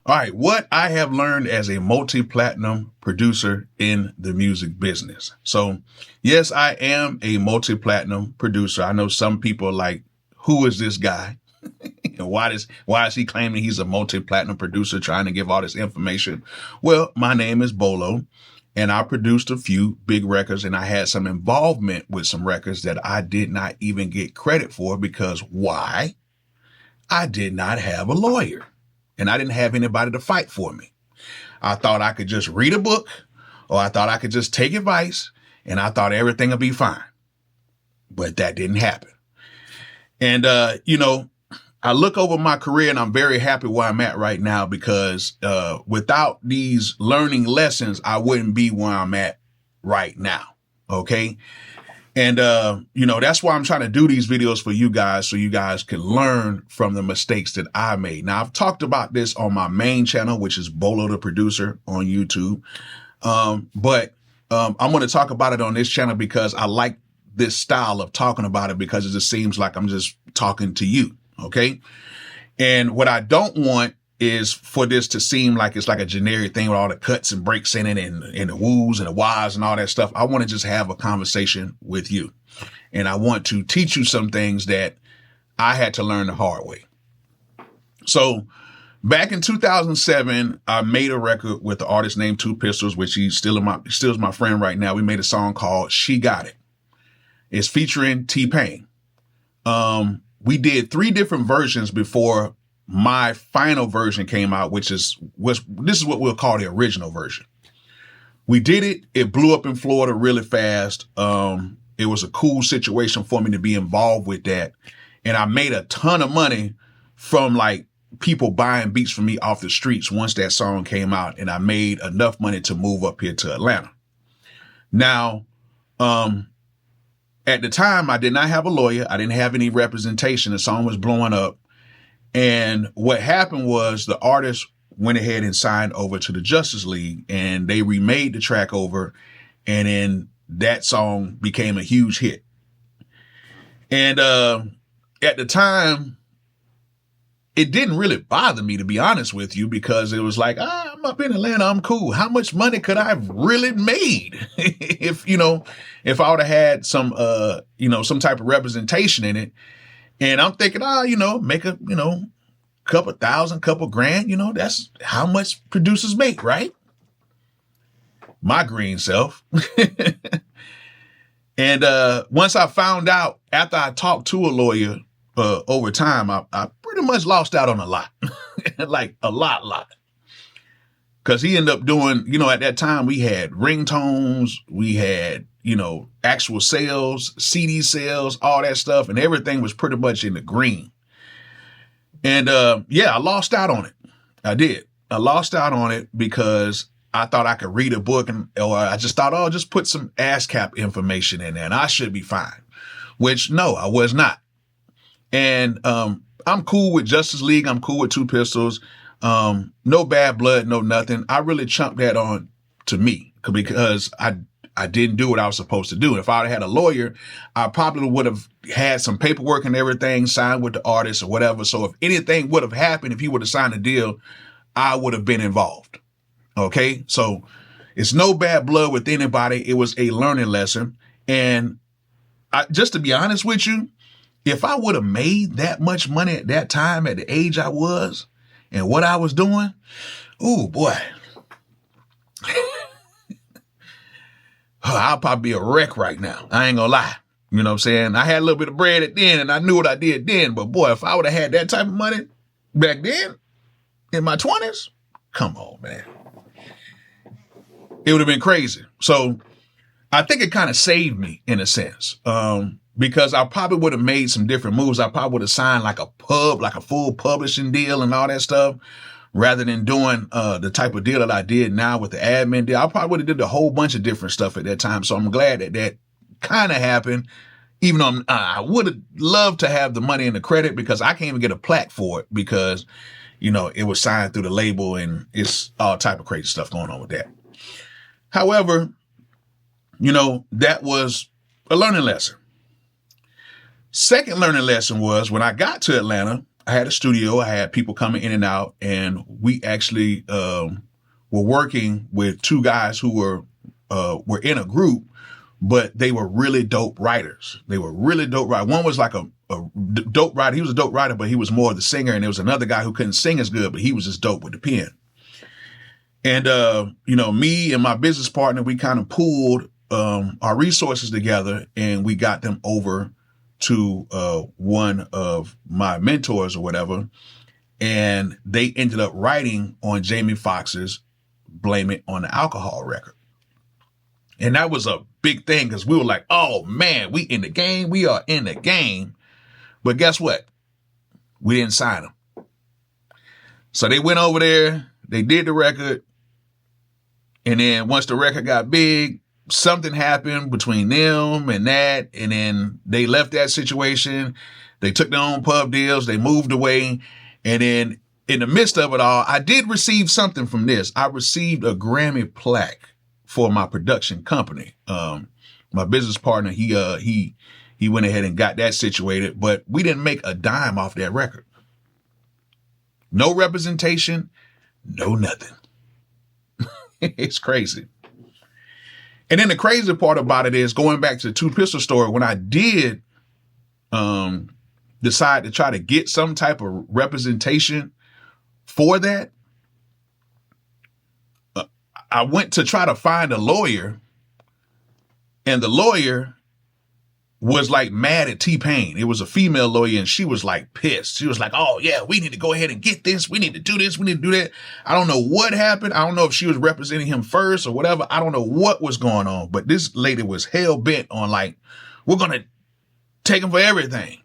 All right, what I have learned as a multi-platinum producer in the music business. So, yes, I am a multi-platinum producer. I know some people are like, who is this guy? And why is he claiming he's a multi-platinum producer trying to give all this information? Well, my name is Bolo, and I produced a few big records, and I had some involvement with some records that I did not even get credit for because why? I did not have a lawyer. And I didn't have anybody to fight for me. I thought I could just read a book, or I thought I could just take advice, and I thought everything would be fine. But that didn't happen. And, I look over my career and I'm very happy where I'm at right now because without these learning lessons, I wouldn't be where I'm at right now. Okay. And, that's why I'm trying to do these videos for you guys so you guys can learn from the mistakes that I made. Now, I've talked about this on my main channel, which is Bolo the Producer on YouTube. But I'm going to talk about it on this channel because I like this style of talking about it because it just seems like I'm just talking to you. Okay. And what I don't want is for this to seem like it's like a generic thing with all the cuts and breaks in it and the woos and the whys and all that stuff. I want to just have a conversation with you. And I want to teach you some things that I had to learn the hard way. So back in 2007, I made a record with the artist named Two Pistols, which he's still is my friend right now. We made a song called She Got It. It's featuring T-Pain. We did 3 different versions before my final version came out, this is what we'll call the original version. We did it. It blew up in Florida really fast. It was a cool situation for me to be involved with that. And I made a ton of money from like people buying beats from me off the streets once that song came out. And I made enough money to move up here to Atlanta. Now, at the time, I did not have a lawyer. I didn't have any representation. The song was blowing up. And what happened was the artist went ahead and signed over to the Justice League and they remade the track over. And then that song became a huge hit. And at the time, it didn't really bother me, to be honest with you, because it was like, I'm up in Atlanta. I'm cool. How much money could I have really made if I would have had some type of representation in it? And I'm thinking, make a, couple thousand, couple grand, that's how much producers make, right? My green self. And once I found out, after I talked to a lawyer over time, I pretty much lost out on a lot, like a lot. Because he ended up doing, at that time we had ringtones, we had, actual sales, CD sales, all that stuff. And everything was pretty much in the green. And I lost out on it. I did. I lost out on it because I thought I could read a book or I just thought, just put some ASCAP information in there and I should be fine. Which, no, I was not. And I'm cool with Justice League. I'm cool with Two Pistols. No bad blood, no nothing. I really chunked that on to me because I didn't do what I was supposed to do. If I had a lawyer, I probably would have had some paperwork and everything signed with the artist or whatever. So if anything would have happened, if he would have signed a deal, I would have been involved. Okay. So it's no bad blood with anybody. It was a learning lesson. And just to be honest with you, if I would have made that much money at that time, at the age I was and what I was doing, oh boy, I'll probably be a wreck right now. I ain't gonna lie. You know what I'm saying? I had a little bit of bread at then and I knew what I did then. But boy, if I would have had that type of money back then in my 20s, come on, man. It would have been crazy. So I think it kind of saved me in a sense. Because I probably would have made some different moves. I probably would have signed like a full publishing deal and all that stuff. Rather than doing the type of deal that I did now with the admin deal, I probably would have did a whole bunch of different stuff at that time. So I'm glad that kind of happened, even though I would have loved to have the money and the credit because I can't even get a plaque for it because, it was signed through the label and it's all type of crazy stuff going on with that. However, that was a learning lesson. Second learning lesson was when I got to Atlanta, I had a studio. I had people coming in and out, and we actually were working with two guys who were in a group, but they were really dope writers. They were really dope writers. One was like a dope writer. He was a dope writer, but he was more the singer. And there was another guy who couldn't sing as good, but he was just dope with the pen. And, me and my business partner, we kind of pooled our resources together, and we got them over to one of my mentors or whatever. And they ended up writing on Jamie Foxx's Blame It on the Alcohol record. And that was a big thing because we were like, oh man, we in the game. We are in the game. But guess what? We didn't sign them. So they went over there, they did the record. And then once the record got big, something happened between them and that. And then they left that situation. They took their own pub deals. They moved away. And then in the midst of it all, I did receive something from this. I received a Grammy plaque for my production company. My business partner, he went ahead and got that situated, but we didn't make a dime off that record. No representation, no nothing. It's crazy. And then the crazy part about it is, going back to the Two Pistol story, when I did decide to try to get some type of representation for that, I went to try to find a lawyer, and the lawyer was like mad at T-Pain. It was a female lawyer, and she was like pissed. She was like, oh yeah, we need to go ahead and get this. We need to do this. We need to do that. I don't know what happened. I don't know if she was representing him first or whatever. I don't know what was going on, but this lady was hell bent on like, we're going to take him for everything.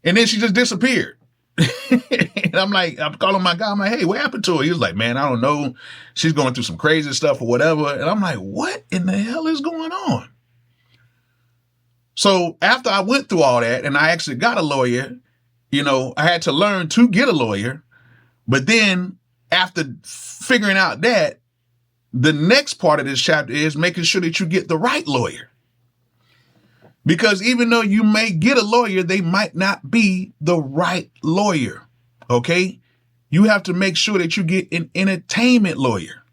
And then she just disappeared. And I'm calling my guy. I'm like, hey, what happened to her? He was like, man, I don't know. She's going through some crazy stuff or whatever. And I'm like, what in the hell is going on? So after I went through all that and I actually got a lawyer, I had to learn to get a lawyer. But then after figuring out that, the next part of this chapter is making sure that you get the right lawyer. Because even though you may get a lawyer, they might not be the right lawyer. Okay. You have to make sure that you get an entertainment lawyer,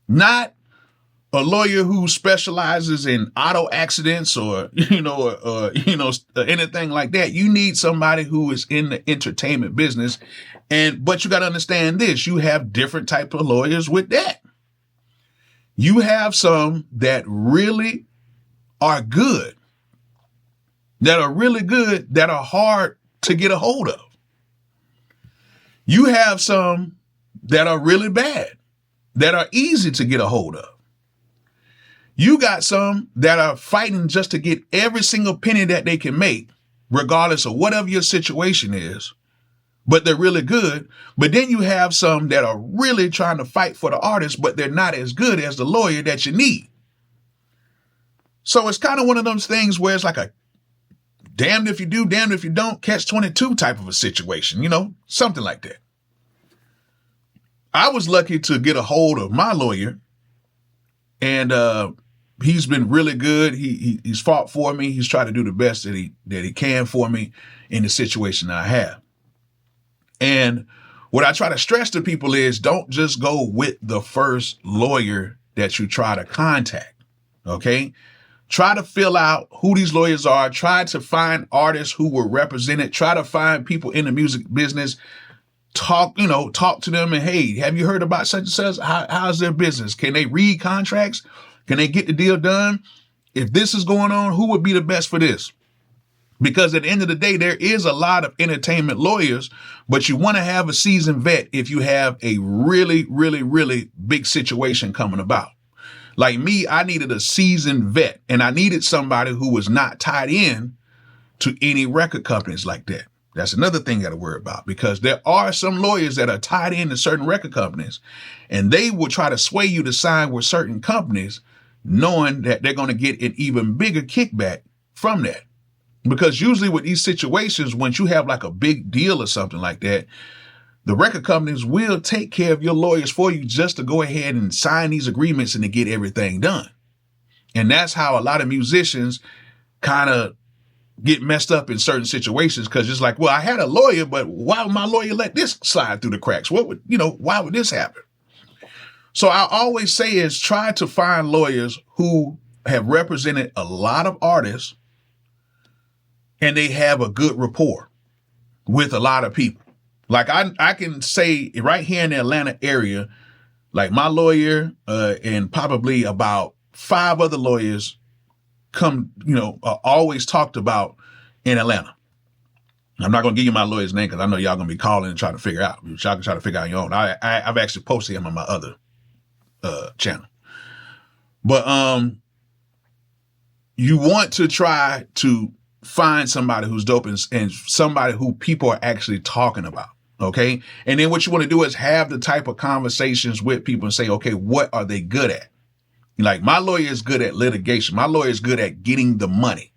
not a lawyer who specializes in auto accidents or anything like that. You need somebody who is in the entertainment business. But you got to understand this. You have different type of lawyers with that. You have some that really are good, that are really good, that are hard to get a hold of. You have some that are really bad, that are easy to get a hold of. You got some that are fighting just to get every single penny that they can make, regardless of whatever your situation is, but they're really good. But then you have some that are really trying to fight for the artist, but they're not as good as the lawyer that you need. So it's kind of one of those things where it's like a damned if you do, damned if you don't, catch-22 type of a situation, something like that. I was lucky to get a hold of my lawyer, and he's been really good. He's fought for me. He's tried to do the best that he can for me in the situation that I have. And what I try to stress to people is, don't just go with the first lawyer that you try to contact. Okay. Try to fill out who these lawyers are. Try to find artists who were represented. Try to find people in the music business. Talk to them and, hey, have you heard about such and such? How's their business? Can they read contracts? Can they get the deal done? If this is going on, who would be the best for this? Because at the end of the day, there is a lot of entertainment lawyers, but you want to have a seasoned vet if you have a really, really, really big situation coming about. Like me, I needed a seasoned vet, and I needed somebody who was not tied in to any record companies like that. That's another thing you got to worry about, because there are some lawyers that are tied into certain record companies, and they will try to sway you to sign with certain companies, knowing that they're going to get an even bigger kickback from that. Because usually with these situations, once you have like a big deal or something like that, the record companies will take care of your lawyers for you just to go ahead and sign these agreements and to get everything done. And that's how a lot of musicians kind of get messed up in certain situations because it's like, well, I had a lawyer, but why would my lawyer let this slide through the cracks? Why would this happen? So I always say is try to find lawyers who have represented a lot of artists and they have a good rapport with a lot of people. Like I can say right here in the Atlanta area, like my lawyer and probably about 5 other lawyers always talked about in Atlanta. I'm not going to give you my lawyer's name because I know y'all going to be calling and trying to figure out. Y'all can try to figure out your own. I've actually posted him on my other channel. But you want to try to find somebody who's dope and somebody who people are actually talking about. Okay. And then what you want to do is have the type of conversations with people and say, okay, what are they good at? Like my lawyer is good at litigation. My lawyer is good at getting the money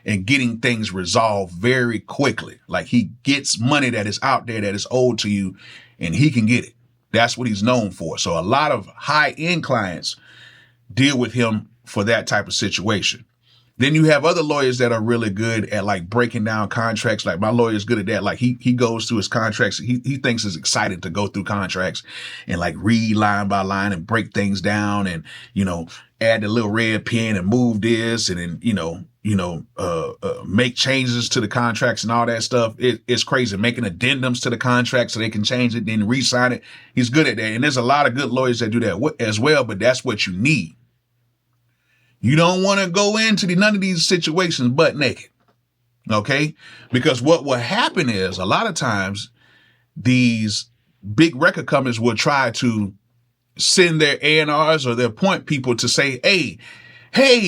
and getting things resolved very quickly. Like he gets money that is out there that is owed to you and he can get it. That's what he's known for. So a lot of high-end clients deal with him for that type of situation. Then you have other lawyers that are really good at like breaking down contracts. Like my lawyer is good at that. Like he goes through his contracts. He thinks it's exciting to go through contracts and like read line by line and break things down and, add the little red pen and move this and then, make changes to the contracts and all that stuff. It's crazy. Making addendums to the contract so they can change it, then re-sign it. He's good at that. And there's a lot of good lawyers that do that as well, but that's what you need. You don't want to go into none of these situations butt naked. Okay? Because what will happen is a lot of times these big record companies will try to send their A&Rs or their point people to say, hey,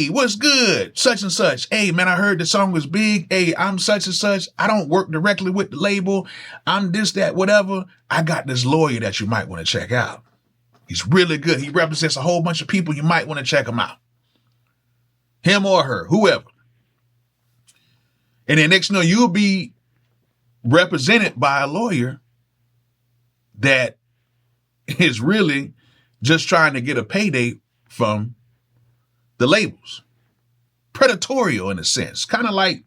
what's good? Such and such. Hey, man, I heard the song was big. Hey, I'm such and such. I don't work directly with the label. I'm this, that, whatever. I got this lawyer that you might want to check out. He's really good. He represents a whole bunch of people. You might want to check him out. Him or her, whoever. And then next, you'll be represented by a lawyer that is really just trying to get a payday from the labels. Predatorial in a sense. Kind of like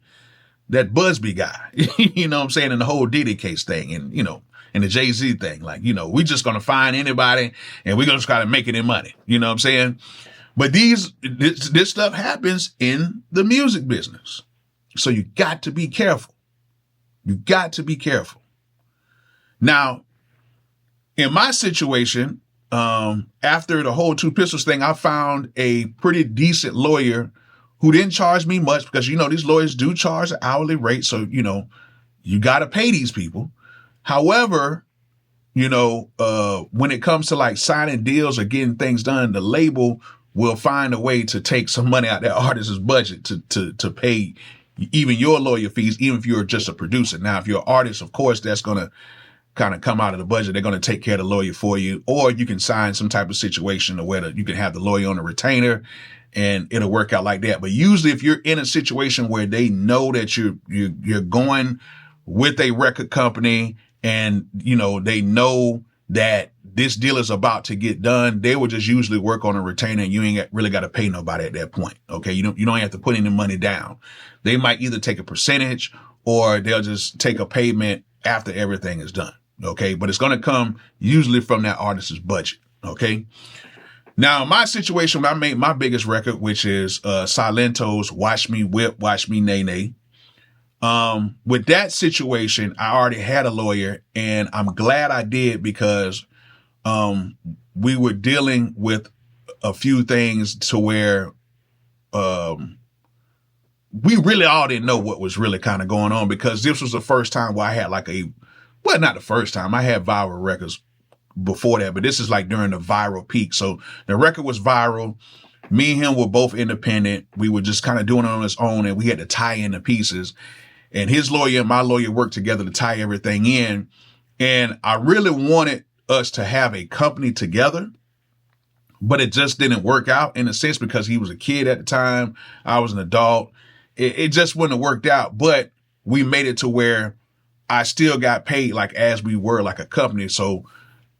that Busby guy, you know what I'm saying? And the whole Diddy case thing and, and the Jay-Z thing. Like, we're just going to find anybody and we're going to try to make any money. You know what I'm saying? But this stuff happens in the music business. So you got to be careful. You got to be careful. Now, in my situation, after the whole Two Pistols thing, I found a pretty decent lawyer who didn't charge me much because, these lawyers do charge an hourly rate. So, you got to pay these people. However, when it comes to like signing deals or getting things done, the label will find a way to take some money out of that artist's budget to pay even your lawyer fees, even if you're just a producer. Now, if you're an artist, of course, that's going to kind of come out of the budget. They're going to take care of the lawyer for you, or you can sign some type of situation where you can have the lawyer on a retainer and it'll work out like that. But usually if you're in a situation where they know that you're going with a record company and, they know that this deal is about to get done, they will just usually work on a retainer and you ain't really got to pay nobody at that point. Okay. You don't have to put any money down. They might either take a percentage or they'll just take a payment after everything is done. Okay. But it's going to come usually from that artist's budget. Okay. Now, my situation, I made my biggest record, which is Silento's Watch Me Whip, Watch Me Nay Nay. With that situation, I already had a lawyer and I'm glad I did because we were dealing with a few things to where we really all didn't know what was really kind of going on because this was the first time where I had not the first time. I had viral records before that, but this is like during the viral peak. So the record was viral. Me and him were both independent. We were just kind of doing it on his own and we had to tie in the pieces. And his lawyer and my lawyer worked together to tie everything in. And I really wanted us to have a company together, but it just didn't work out in a sense because he was a kid at the time. I was an adult. It just wouldn't have worked out, but we made it to where I still got paid like as we were like a company. So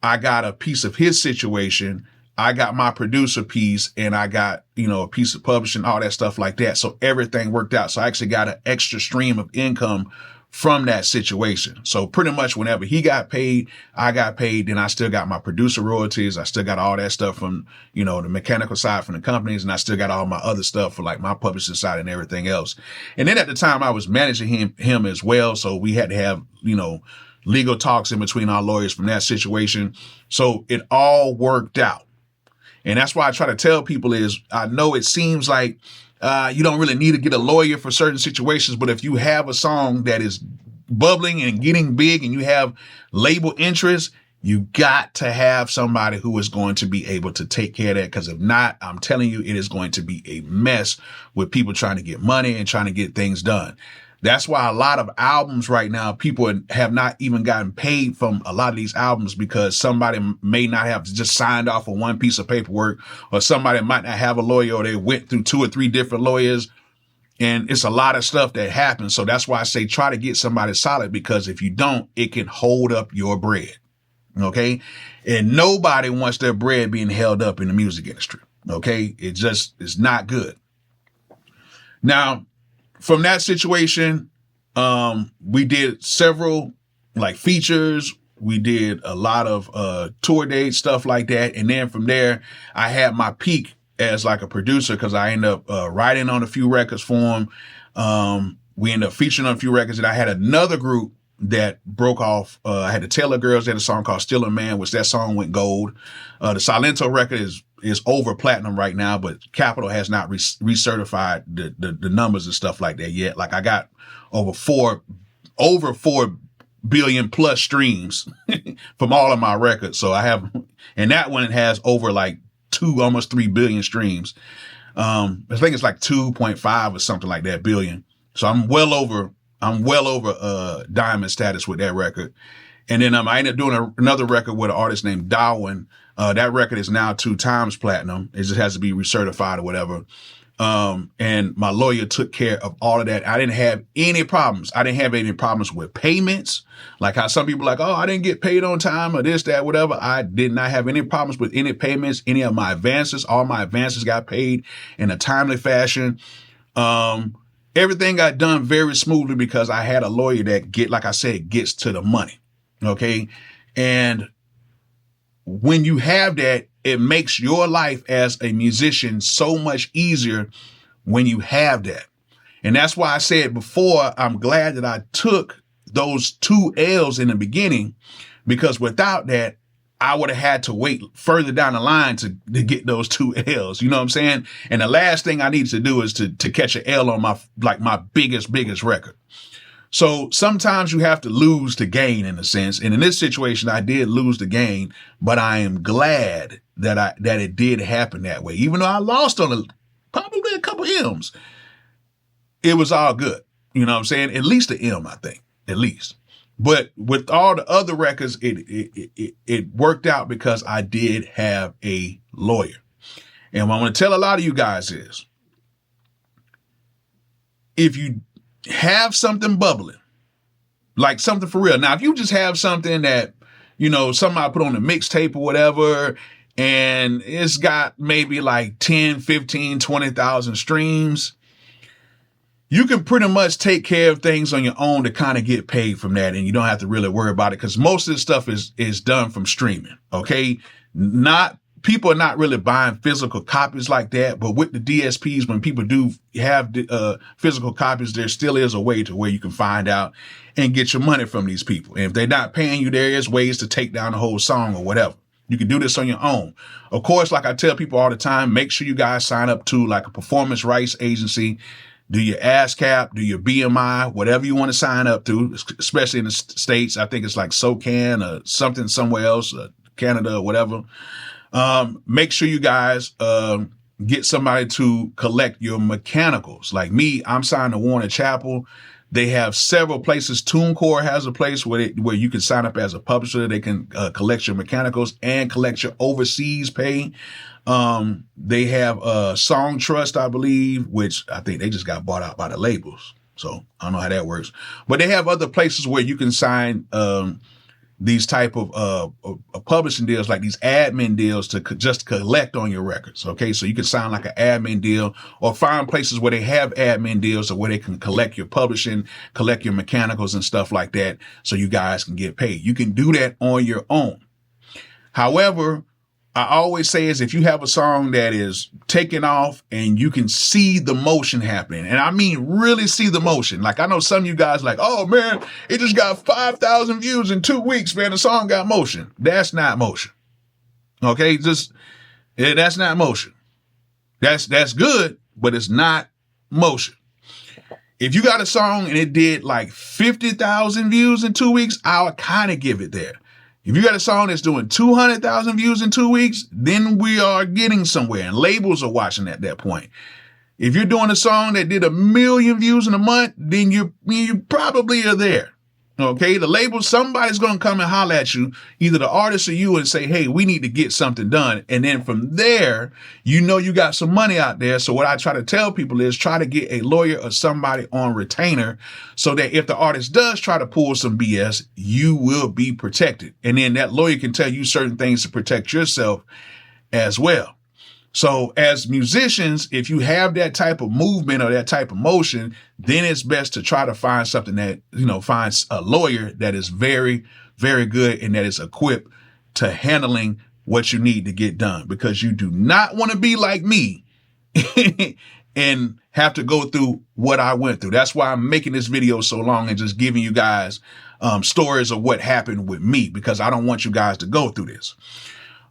I got a piece of his situation. I got my producer piece and I got, a piece of publishing, all that stuff like that. So everything worked out. So I actually got an extra stream of income from that situation. So pretty much whenever he got paid, I got paid. Then I still got my producer royalties. I still got all that stuff from, the mechanical side from the companies. And I still got all my other stuff for like my publishing side and everything else. And then at the time I was managing him as well. So we had to have, legal talks in between our lawyers from that situation. So it all worked out. And that's why I try to tell people is I know it seems like you don't really need to get a lawyer for certain situations, but if you have a song that is bubbling and getting big and you have label interest, you got to have somebody who is going to be able to take care of that. Because if not, I'm telling you, it is going to be a mess with people trying to get money and trying to get things done. That's why a lot of albums right now, people have not even gotten paid from a lot of these albums because somebody may not have just signed off on one piece of paperwork, or somebody might not have a lawyer, or they went through 2 or 3 different lawyers. And it's a lot of stuff that happens. So that's why I say try to get somebody solid, because if you don't, it can hold up your bread. Okay. And nobody wants their bread being held up in the music industry. Okay. It's not good. Now, from that situation, we did several like features. We did a lot of tour dates, stuff like that. And then from there, I had my peak as like a producer because I ended up writing on a few records for him. We ended up featuring on a few records, and I had another group that broke off. I had the Taylor Girls. They had a song called Still a Man, which that song went gold. The Silento record is over platinum right now, but Capitol has not recertified the numbers and stuff like that yet. Like I got over 4 billion plus streams from all of my records. So I have, and that one has over like 2, almost 3 billion streams. I think it's like 2.5 or something like that billion. So I'm well over diamond status with that record. And then I ended up doing another record with an artist named Darwin. That record is now 2 times platinum. It just has to be recertified or whatever. And my lawyer took care of all of that. I didn't have any problems. I didn't have any problems with payments. Like how some people are like, oh, I didn't get paid on time or this, that, whatever. I did not have any problems with any payments, any of my advances. All my advances got paid in a timely fashion. Everything got done very smoothly because I had a lawyer that gets to the money. Okay. And when you have that, it makes your life as a musician so much easier when you have that. And that's why I said before, I'm glad that I took those 2 L's in the beginning, because without that, I would have had to wait further down the line to get those 2 L's. You know what I'm saying? And the last thing I need to do is to catch an L on my biggest record. So sometimes you have to lose to gain in a sense. And in this situation, I did lose the gain, but I am glad that it did happen that way. Even though I lost on probably a couple M's, it was all good. You know what I'm saying? At least an M, I think, at least. But with all the other records, it worked out because I did have a lawyer. And what I'm going to tell a lot of you guys is, if you have something bubbling, like something for real. Now, if you just have something that, somebody put on a mixtape or whatever, and it's got maybe like 10, 15, 20,000 streams, you can pretty much take care of things on your own to kind of get paid from that. And you don't have to really worry about it because most of this stuff is done from streaming. Okay. People are not really buying physical copies like that, but with the DSPs, when people do have physical copies, there still is a way to where you can find out and get your money from these people. And if they're not paying you, there is ways to take down the whole song or whatever. You can do this on your own. Of course, like I tell people all the time, make sure you guys sign up to like a performance rights agency. Do your ASCAP, do your BMI, whatever you want to sign up to, especially in the States. I think it's like SOCAN or something somewhere else, Canada or whatever. Make sure you guys get somebody to collect your mechanicals. Like me, I'm signed to Warner Chappell. They have several places. TuneCore has a place where you can sign up as a publisher. They can collect your mechanicals and collect your overseas pay. They have Song Trust, I believe, which I think they just got bought out by the labels. So I don't know how that works. But they have other places where you can sign these type of publishing deals, like these admin deals to just collect on your records. Okay. So you can sign like an admin deal or find places where they have admin deals or where they can collect your publishing, collect your mechanicals and stuff like that. So you guys can get paid. You can do that on your own. However, I always say is if you have a song that is taking off and you can see the motion happening, and I mean really see the motion. Like I know some of you guys like, oh man, it just got 5,000 views in 2 weeks, man. The song got motion. That's not motion. Okay, that's not motion. That's good, but it's not motion. If you got a song and it did like 50,000 views in 2 weeks, I'll kind of give it there. If you got a song that's doing 200,000 views in 2 weeks, then we are getting somewhere and labels are watching at that point. If you're doing a song that did 1 million views in a month, then you probably are there. Okay. The label, somebody's going to come and holler at you, either the artist or you, and say, hey, we need to get something done. And then from there, you got some money out there. So what I try to tell people is try to get a lawyer or somebody on retainer so that if the artist does try to pull some BS, you will be protected. And then that lawyer can tell you certain things to protect yourself as well. So as musicians, if you have that type of movement or that type of motion, then it's best to try to find something that, finds a lawyer that is very, very good and that is equipped to handling what you need to get done, because you do not want to be like me and have to go through what I went through. That's why I'm making this video so long and just giving you guys stories of what happened with me, because I don't want you guys to go through this.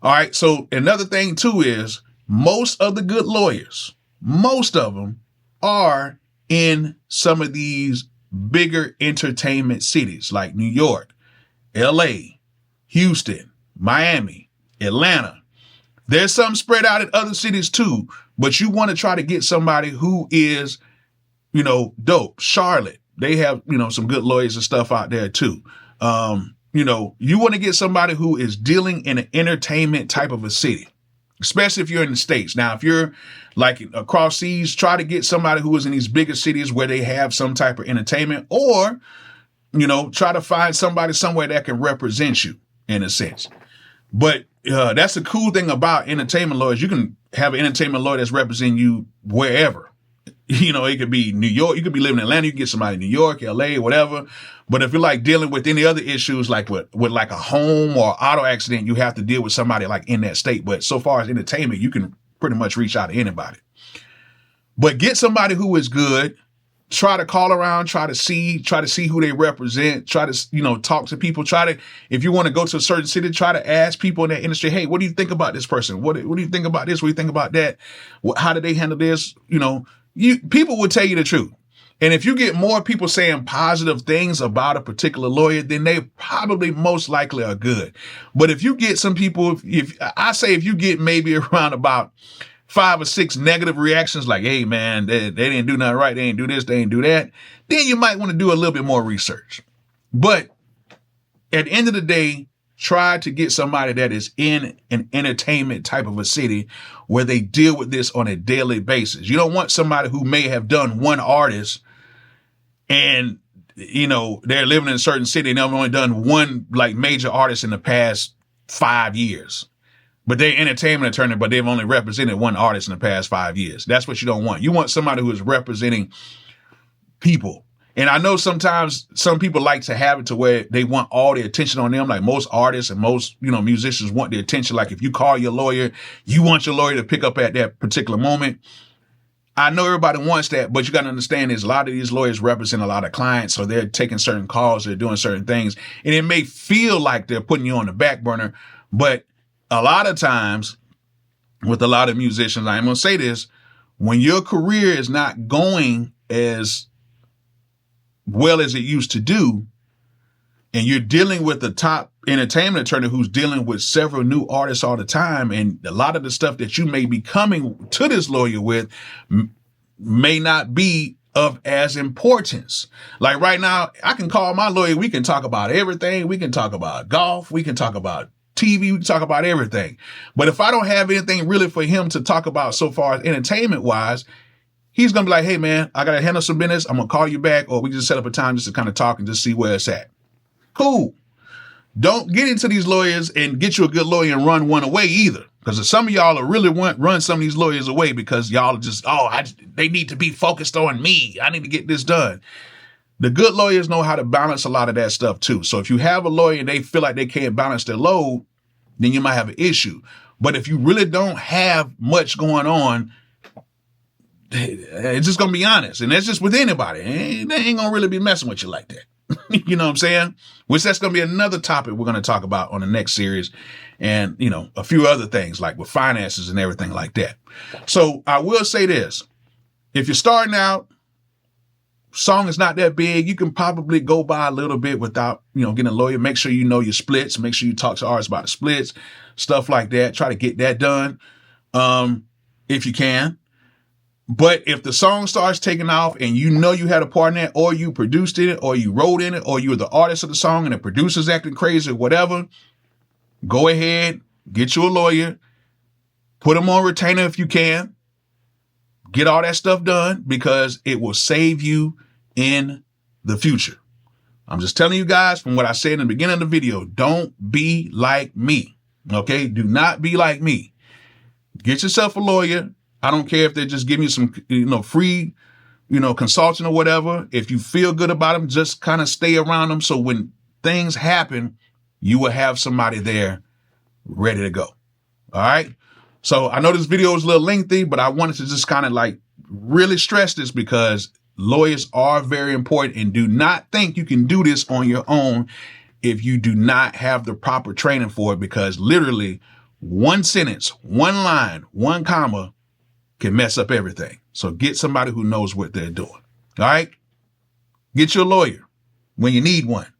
All right. So another thing too is, most of the good lawyers, most of them are in some of these bigger entertainment cities like New York, LA, Houston, Miami, Atlanta. There's some spread out in other cities too, but you want to try to get somebody who is, dope. Charlotte, they have, some good lawyers and stuff out there too. You want to get somebody who is dealing in an entertainment type of a city, especially if you're in the States. Now, if you're like across seas, try to get somebody who is in these bigger cities where they have some type of entertainment, or, try to find somebody somewhere that can represent you in a sense. But that's the cool thing about entertainment lawyers. You can have an entertainment lawyer that's representing you wherever. It could be New York. You could be living in Atlanta. You can get somebody in New York, LA, whatever. But if you're like dealing with any other issues, like with like a home or auto accident, you have to deal with somebody like in that state. But so far as entertainment, you can pretty much reach out to anybody. But get somebody who is good. Try to call around, try to see who they represent, try to, talk to people, if you want to go to a certain city, try to ask people in that industry, hey, what do you think about this person? What do you think about this? What do you think about that? How did they handle this? People will tell you the truth. And if you get more people saying positive things about a particular lawyer, then they probably most likely are good. But if you get some people, if you get maybe around about 5 or 6 negative reactions, like, hey man, they didn't do nothing right, they didn't do this, they didn't do that, then you might want to do a little bit more research. But at the end of the day, try to get somebody that is in an entertainment type of a city where they deal with this on a daily basis. You don't want somebody who may have done one artist and, they're living in a certain city and they've only done one like major artist in the past 5 years. But they're entertainment attorney, but they've only represented one artist in the past 5 years. That's what you don't want. You want somebody who is representing people. And I know sometimes some people like to have it to where they want all the attention on them. Like most artists and most, musicians want the attention. Like if you call your lawyer, you want your lawyer to pick up at that particular moment. I know everybody wants that, but you got to understand is a lot of these lawyers represent a lot of clients. So they're taking certain calls, they're doing certain things, and it may feel like they're putting you on the back burner. But a lot of times with a lot of musicians, I'm going to say this, when your career is not going as well as it used to do, and you're dealing with the top entertainment attorney who's dealing with several new artists all the time, and a lot of the stuff that you may be coming to this lawyer with may not be of as importance. Like right now, I can call my lawyer. We can talk about everything. We can talk about golf. We can talk about TV. We can talk about everything. But if I don't have anything really for him to talk about so far as entertainment wise, he's going to be like, hey man, I got to handle some business. I'm going to call you back, or we just set up a time just to kind of talk and just see where it's at. Cool. Don't get into these lawyers and get you a good lawyer and run one away either. Because some of y'all are really run some of these lawyers away because y'all are just, they need to be focused on me. I need to get this done. The good lawyers know how to balance a lot of that stuff too. So if you have a lawyer and they feel like they can't balance their load, then you might have an issue. But if you really don't have much going on, it's just going to be honest. And that's just with anybody. They ain't going to really be messing with you like that. You know what I'm saying? Which that's going to be another topic we're going to talk about on the next series. And, a few other things like with finances and everything like that. So I will say this. If you're starting out, song is not that big, you can probably go by a little bit without, getting a lawyer. Make sure you know your splits. Make sure you talk to artists about the splits, stuff like that. Try to get that done if you can. But if the song starts taking off and you had a part in it, or you produced it, or you wrote in it, or you were the artist of the song and the producer's acting crazy or whatever, go ahead, get you a lawyer, put them on retainer if you can, get all that stuff done because it will save you in the future. I'm just telling you guys from what I said in the beginning of the video, don't be like me. Okay? Do not be like me. Get yourself a lawyer. I don't care if they're just giving you some, free, consulting or whatever. If you feel good about them, just kind of stay around them. So when things happen, you will have somebody there ready to go. All right. So I know this video is a little lengthy, but I wanted to just kind of really stress this because lawyers are very important, and do not think you can do this on your own if you do not have the proper training for it, because literally one sentence, one line, one comma can mess up everything. So get somebody who knows what they're doing. All right. Get your lawyer when you need one.